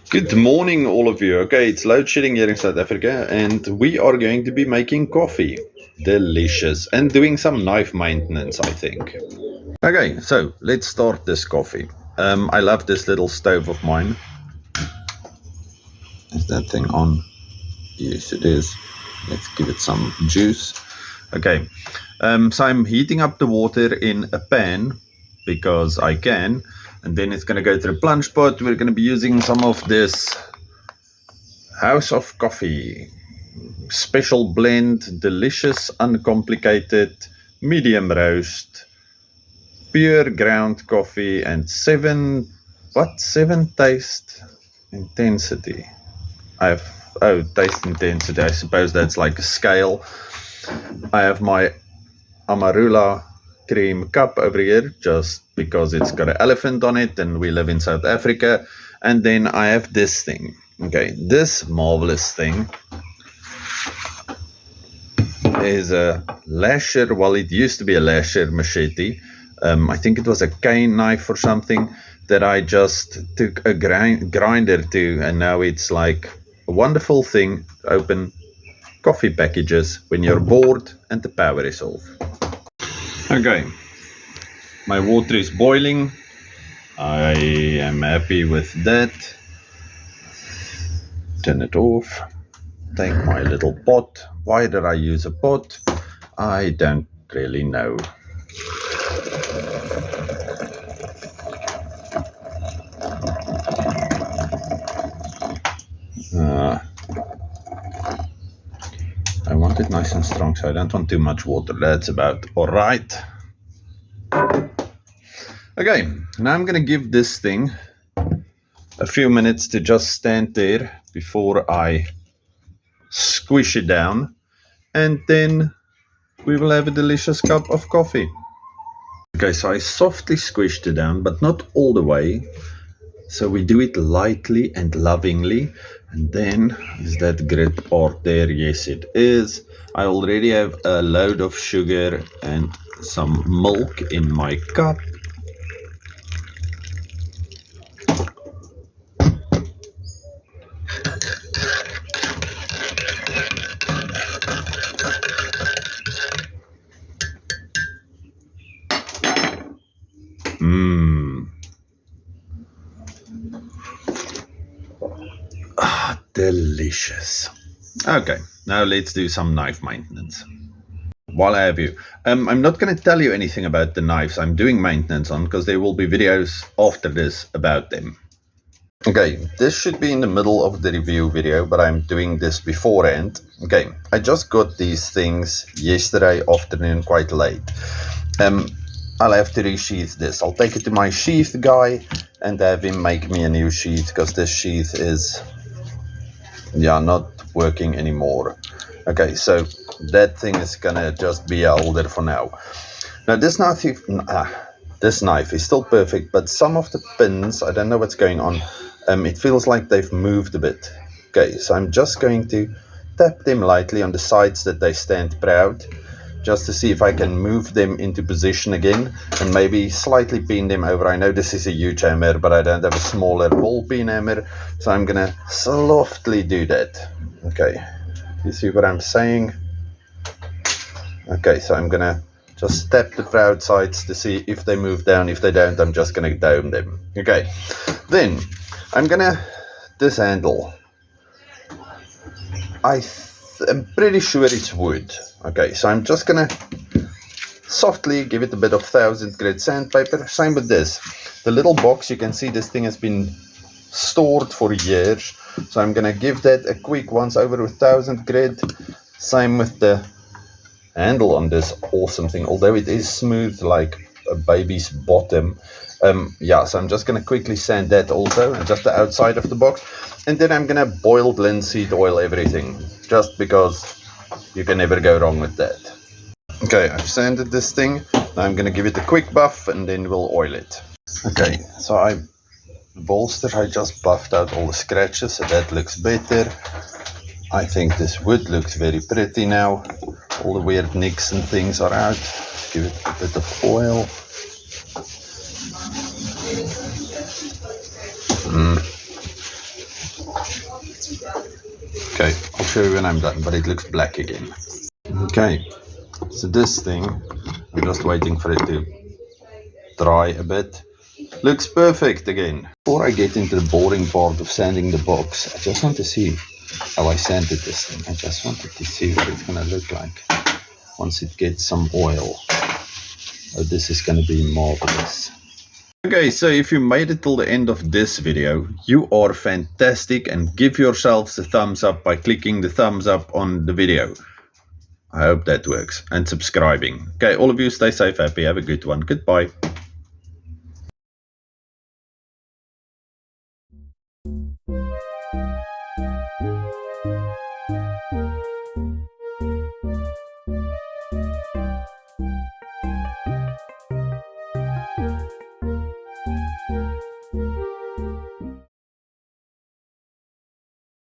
Good morning, all of you. Okay, it's load shedding here in South Africa, and we are going to be making coffee. Delicious. And doing some knife maintenance, I think. Okay, so let's start this coffee. I love this little stove of mine. Is that thing on? Yes, it is. Let's give it some juice. Okay, so I'm heating up the water in a pan because I can, and then it's going to go to the plunge pot. We're going to be using some of this House of Coffee special blend, delicious, uncomplicated, medium roast, pure ground coffee, and seven taste intensity. Taste intensity. I suppose that's like a scale. I have my Amarula cream cup over here just because it's got an elephant on it and we live in South Africa. And then I have this thing. Okay, this marvelous thing is a lasher. Well, it used to be a lasher machete. I think it was a cane knife or something that I just took a grinder to, and now it's like a wonderful thing to open coffee packages when you're bored and the power is off. Okay, my water is boiling. I am happy with that. Turn it off. Take my little pot. Why did I use a pot? I don't really know. I want it nice and strong, so I don't want too much water. That's about all right. Okay, now I'm going to give this thing a few minutes to just stand there before I squish it down, and then we will have a delicious cup of coffee. Okay, so I softly squished it down, but not all the way. So we do it lightly and lovingly. And then, is that grit part there? Yes, it is. I already have a load of sugar and some milk in my cup. Delicious. Okay, now let's do some knife maintenance. While I have you, I'm not going to tell you anything about the knives I'm doing maintenance on because there will be videos after this about them. Okay, this should be in the middle of the review video, but I'm doing this beforehand. Okay, I just got these things yesterday afternoon quite late. I'll have to resheath this. I'll take it to my sheath guy and have him make me a new sheath because this sheath is not working anymore. Okay, so that thing is gonna just be a holder for now. Now this knife is still perfect, but some of the pins, I don't know what's going on. It feels like they've moved a bit. Okay, so I'm just going to tap them lightly on the sides that they stand proud, just to see if I can move them into position again and maybe slightly pin them over. I know this is a huge hammer, but I don't have a smaller ball peen hammer, so I'm gonna softly do that. Okay, you see what I'm saying? Okay, so I'm gonna just tap the proud sides to see if they move down. If they don't, I'm just gonna dome them. Okay, then I'm gonna dishandle. I'm pretty sure it's wood. Okay, so I'm just gonna softly give it a bit of 1000 grit sandpaper. Same with this. The little box, you can see this thing has been stored for years. So I'm gonna give that a quick once over with 1000 grit. Same with the handle on this awesome thing, although it is smooth like a baby's bottom. So I'm just gonna quickly sand that also, and just the outside of the box. And then I'm gonna boiled linseed oil everything, just because you can never go wrong with that. Okay, I've sanded this thing. Now I'm gonna give it a quick buff and then we'll oil it. Okay, so I just buffed out all the scratches, so that looks better. I think this wood looks very pretty now. All the weird nicks and things are out. Give it a bit of oil. Okay, I'll show you when I'm done, but it looks black again. Okay, so this thing, I'm just waiting for it to dry a bit. Looks perfect again. Before I get into the boring part of sanding the box, I just want to see how I sanded this thing. I just wanted to see what it's going to look like once it gets some oil. Oh, this is going to be marvelous. Okay, so if you made it till the end of this video, you are fantastic, and give yourselves a thumbs up by clicking the thumbs up on the video. I hope that works. And subscribing. Okay, all of you stay safe, happy, have a good one. Goodbye.